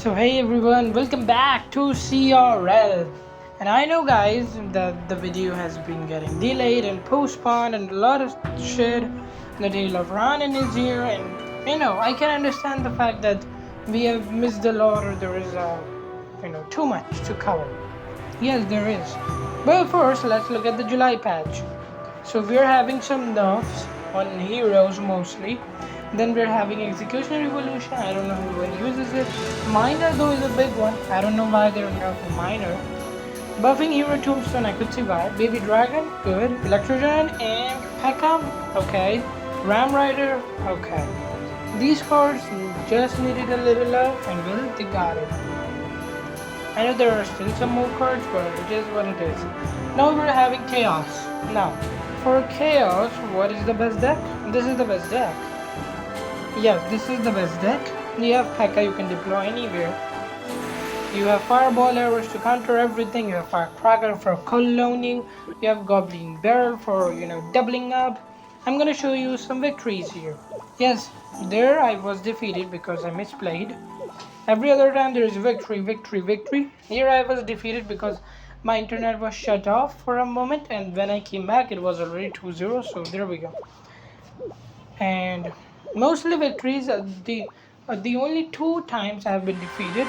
So hey everyone, welcome back to CRL. And I know guys that the video has been getting delayed and postponed and a lot of shit. The tale of Ronin is here and I can understand the fact that we have missed a lot or there is too much to cover. Yes, there is. But first let's look at the July patch. So we're having some nerfs on heroes mostly. Then we're having Execution Revolution. I don't know who uses it. Miner though is a big one. I don't know why they're nerfing Miner. Buffing Hero Tombstone, I could see why. Baby Dragon, good. Electrogen and Pekka, okay. Ram Rider, okay. These cards just needed a little love and well, they got it. I know there are still some more cards, but it is what it is. Now we're having Chaos. Now, for Chaos, what is the best deck? This is the best deck. Yes, this is the best deck. You have Pekka you can deploy anywhere. You have Fireball arrows to counter everything. You have Firecracker for coloning. You have Goblin Barrel for, doubling up. I'm gonna show you some victories here. Yes, there I was defeated because I misplayed. Every other time there is victory, victory, victory. Here I was defeated because my internet was shut off for a moment, and when I came back it was already 2-0, so there we go. And mostly victories are the only two times I have been defeated.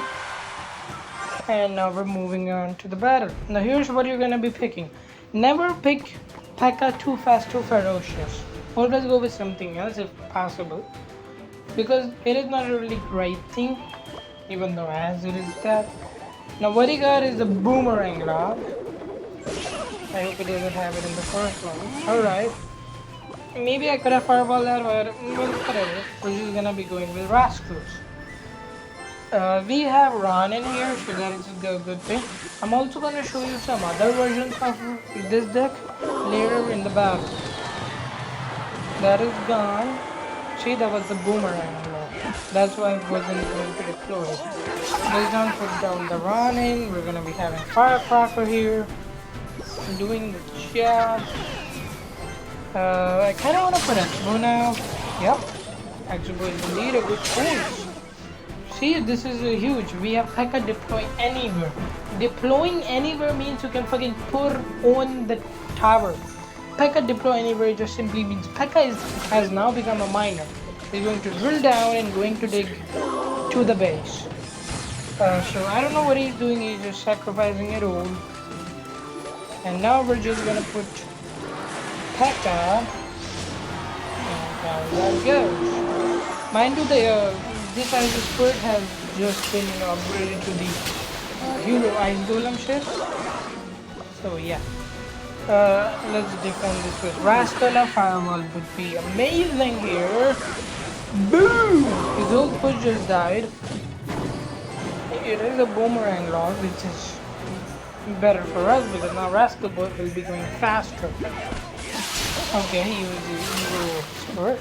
And now we're moving on to the battle. Now here's what you're gonna be picking. Never pick Pekka too fast, too ferocious. Always go with something else if possible, because it is not a really great thing, even though as it is that. Now what he got is the Boomerang Log. I hope he doesn't have it in the first one. Alright. Maybe I could have fireball that, but whatever. We're just gonna be going with Rascals. We have Ronin here, so that is a good thing. I'm also gonna show you some other versions of this deck later in the battle. That is gone. See, that was the Boomerang. That's why I wasn't going to deploy it. Let's down put down the Ronin. We're gonna be having Firecracker here. Doing the job. I kind of want to put Expo now. Yep. Expo is indeed a good choice. See, this is huge. We have Pekka deploying anywhere. Deploying anywhere means you can fucking put on the tower. Pekka deploy anywhere just simply means Pekka has now become a miner. He's going to drill down and going to dig to the base. So I don't know what he's doing. He's just sacrificing it all. And now we're just gonna put Pekka, and there goes. Mind you, this Ice Spirit has just been upgraded to the Hero Ice Golem ship. So yeah, let's defend this with Rascala. Fireball would be amazing here. Boom! His whole push just died. It is a Boomerang Log, which is better for us because now Rascal Boy will be going faster. Okay, he was the Evil Spirit.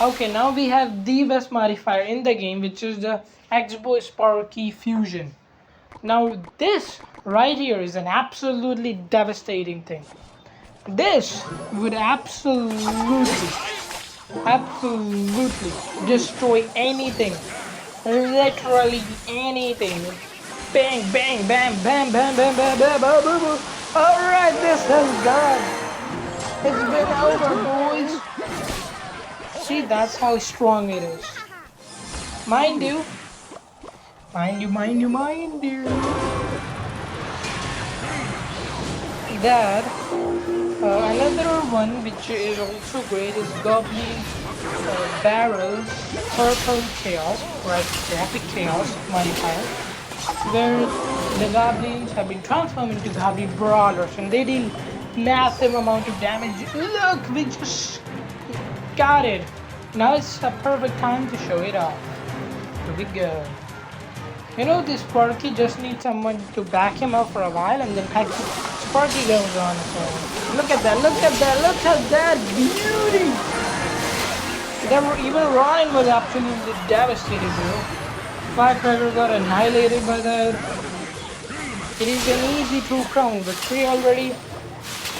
Okay, now we have the best modifier in the game, which is the X-Boy Sparky Fusion. Now this right here is an absolutely devastating thing. This would absolutely destroy anything. Literally anything. Bang, bang, bam, bam, bam, bam, bam, bam, bam, bam, bam. Alright, this has gone. It's been over, boys. See, that's how strong it is. Mind you. That, another one which is also great is Goblin Barrels Purple Chaos, right? Epic Chaos modifier, where the goblins have been transformed into goblin brawlers and they deal massive amount of damage. Look, we just got it. Now it's a perfect time to show it off. Here we go. This Sparky just needs someone to back him up for a while and then Sparky goes on. So look at that beauty. Even Ronin was absolutely devastated, bro. Firecracker got annihilated by that. It is an easy 2-crown victory already.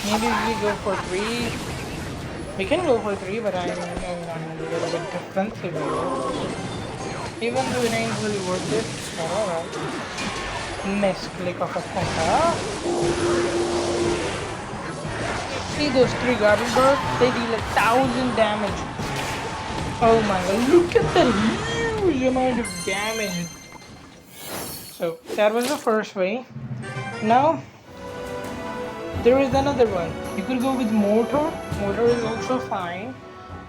Maybe we go for 3. We can go for 3, but I'm a little bit defensive here. Even though it ain't really worth it, but alright. Misclick of a Pekka. See those 3 garbage birds? They deal 1,000 damage. Oh my god, look at that huge amount of damage. So that was the first way. Now there is another one. You could go with mortar. Mortar is also fine.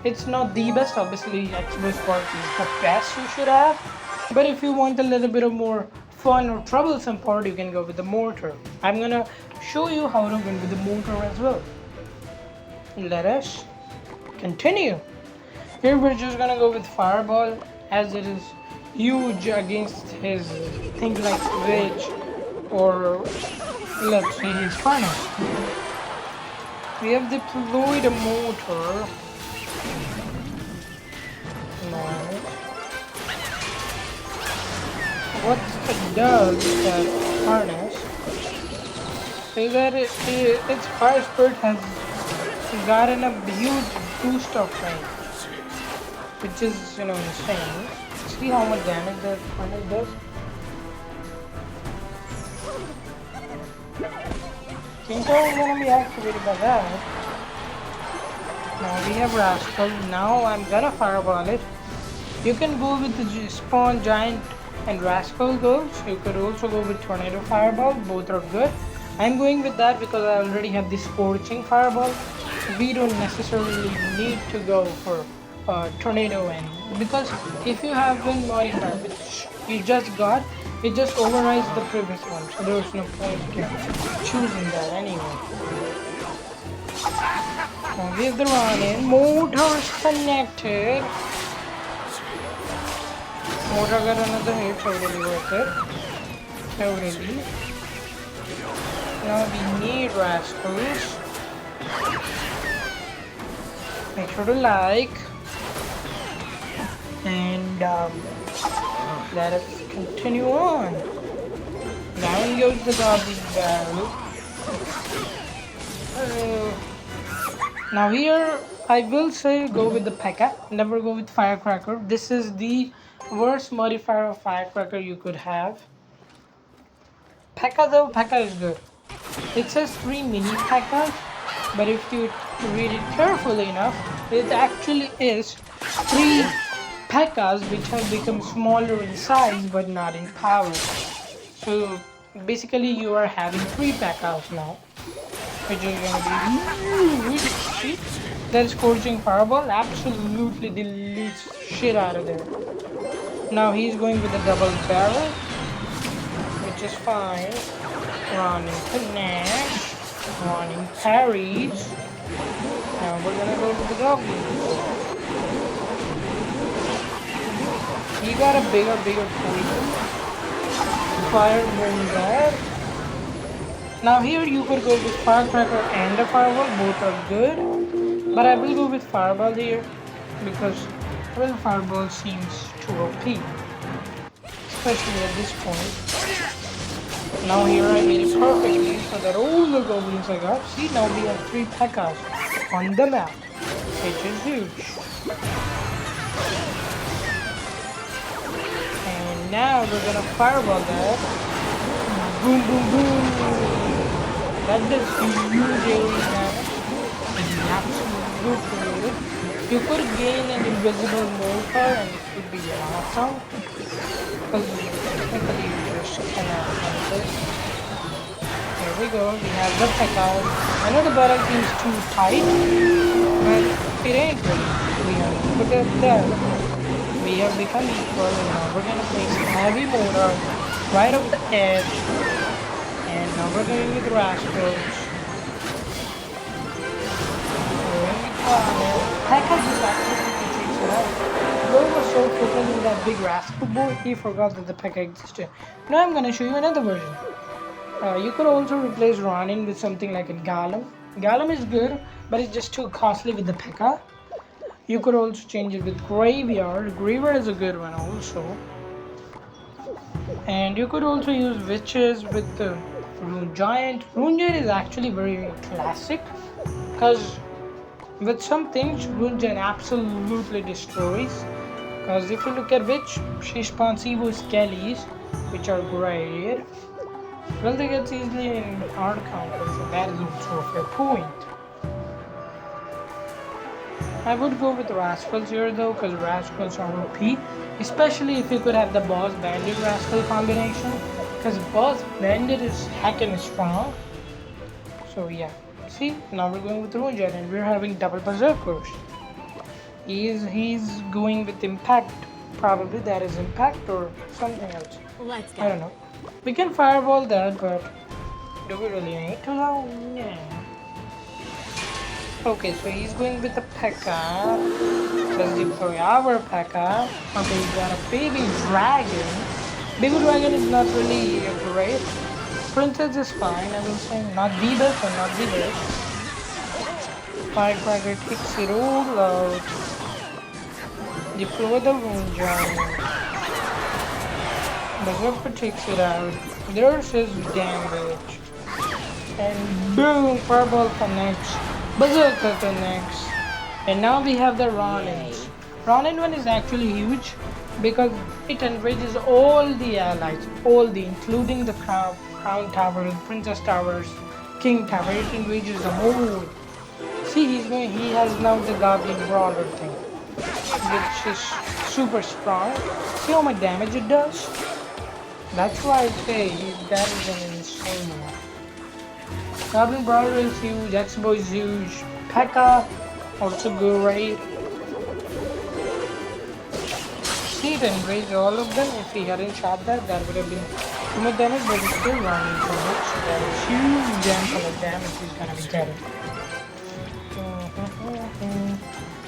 It's not the best, obviously. Expo Spark is the best you should have. But if you want a little bit of more fun or troublesome part, you can go with the mortar. I'm gonna show you how to win with the mortar as well. Let us continue. Here we're just gonna go with fireball, as it is huge against his things like switch or let's say his furnace. We have deployed a mortar. Now, what it does that furnace is that its fire spirit has gotten a huge boost of range, which is insane. See how much damage that furnace does. King Kong is gonna be activated by that. Now we have Rascal. Now I'm gonna fireball it. You can go with the spawn giant and Rascal goes. You could also go with tornado fireball. Both are good. I'm going with that because I already have the scorching fireball. We don't necessarily need to go for tornado and because if you have been modified, which you just got, it just overrides the previous one. So there's no point in choosing that anyway. Now we have the run-in. Motor's connected. Motor got another hit, so really worth it. So really. Now we need Rascals. Make sure to like. And let us continue on. Down goes the garbage barrel. Now here, I will say go with the P.E.K.K.A. Never go with Firecracker. This is the worst modifier of Firecracker you could have. P.E.K.K.A. though, P.E.K.K.A. is good. It says 3 mini P.E.K.K.A.s, but if you read it carefully enough, it actually is 3 P.E.K.K.A.s which have become smaller in size but not in power. So basically you are having 3 P.E.K.K.A.s now, which is going to be huge. See? That scorching fireball absolutely deletes shit out of there. Now he's going with a double barrel, which is fine. Running connect, running parries. Now we're gonna go with the goblins. He got a bigger poison. Fire going bad. Now here you could go with Firecracker and a Fireball, both are good. But I will go with Fireball here because well, Fireball seems too OP. Especially at this point. Now here I made it perfectly so that all the goblins I got. See, now we have 3 P.E.K.K.A.s on the map, which is huge. And now we're gonna fireball that. Boom, boom, boom. That does huge area damage. It's absolutely good. You could gain an invisible mortar and it would be awesome. Because technically you just cannot have this. Here we go, we have the P.E.K.K.A.s. I know the battle seems too tight, but it ain't really, to be honest. Look at that. We have become equal and now we're gonna place a heavy mortar right off the edge. And now we're going with Rascals. P.E.K.K.A. just absolutely takes it out. Roy was so focused on that big Rascal boy, he forgot that the P.E.K.K.A. existed. Now I'm gonna show you another version. You could also replace Ronin with something like a Golem. Golem is good, but it's just too costly with the P.E.K.K.A. You could also change it with Graveyard. Graveyard is a good one also. And you could also use Witches with the Rune Giant. Rune Giant is actually very classic because with some things Rune Giant absolutely destroys. Because if you look at which, she spawns Evo Skellies, which are great. Well, they get easily in hard counters, so that is also a fair point. I would go with Rascals here though, because Rascals are OP, especially if you could have the Boss Bandit Rascal combination, because Boss Bandit is heckin' strong. So yeah, see, now we're going with Rune Jet and we're having double Berserkers. He's going with Impact, probably that is Impact or something else. Let's go. I don't know. We can Fireball that, but do we really need to though? Yeah. Okay, so he's going with the P.E.K.K.A. Let's deploy our P.E.K.K.A. Okay, we got a baby dragon. Baby dragon is not really great. Princess is fine, I will say. Not the best, but not the best. Firecracker takes it all out. Deploy the Rune Giant. Berserker takes it out. There's his damage. And boom, Fireball connects. Berserker connects. And now we have the Ronins. Ronin one is actually huge because it enrages all the allies, including the Crown Towers, Princess Towers, King Tower. It enrages them all. See, he has now the Goblin Brawler thing, which is super strong. See how much damage it does? That's why I say that is an insane one. Goblin Brawler is huge, X-Bow is huge, P.E.K.K.A. also great. See, it enraged all of them. If he hadn't shot that would have been too much damage, but it's still running so much. So that is huge amount of damage he's gonna be getting.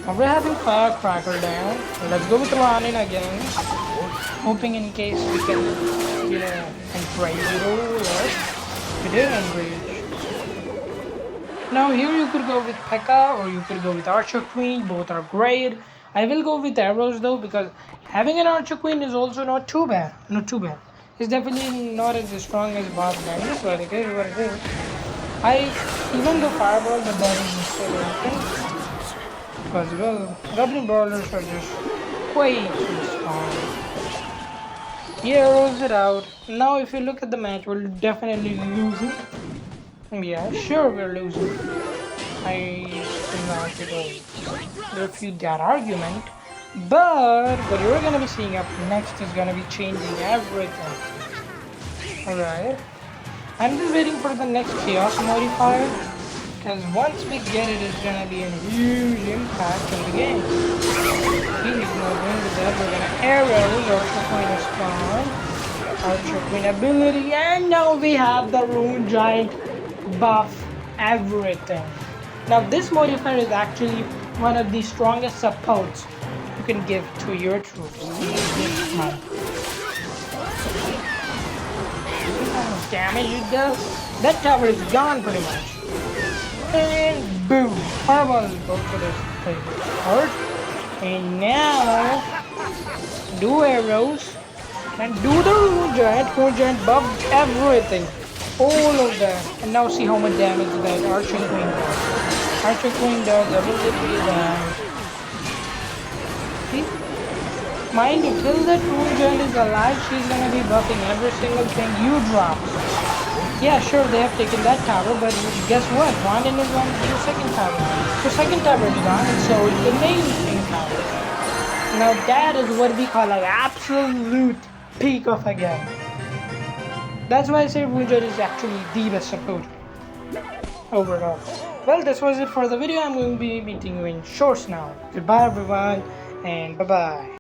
Now we're having Firecracker down. Let's go with Ronin again. Hoping in case we can, enrage it all. We did enrage. Now here you could go with P.E.K.K.A. or you could go with Archer Queen. Both are great. I will go with arrows though because having an Archer Queen is also not too bad. Not too bad. It's definitely not as strong as Boss Bandit, but it is what it is. I even go Fireball, but that is still okay. Because well, Goblin Brawlers are just way too strong. He arrows it out. Now if you look at the match, we're definitely losing. Yeah, sure we're losing. I cannot refute that argument. But what you're gonna be seeing up next is gonna be changing everything. Alright. I'm just waiting for the next Chaos Modifier. Because once we get it, it's gonna be a huge impact in the game. He's not going with that. We're gonna arrows, Archer Queen ability, and now we have the Rune Giant buff everything. Now this modifier is actually one of the strongest supports you can give to your troops. Damage it does. That tower is gone pretty much. And boom! Fireball is go for this hurt. And now do arrows and do the Rune Giant buff everything. All of that. And now see how much damage that Archer Queen does. Archer Queen does ability damage. See? Mind you, till that Rune Giant is alive, she's gonna be buffing every single thing you drop. Yeah, sure, they have taken that tower, but guess what? Ronin is on the second tower. The second tower is gone, and so is the main thing tower. Now that is what we call an absolute peak of a game. That's why I say Rune Giant is actually the best support overall. Well, this was it for the video. I'm going to be meeting you in shorts now. Goodbye everyone, and bye-bye.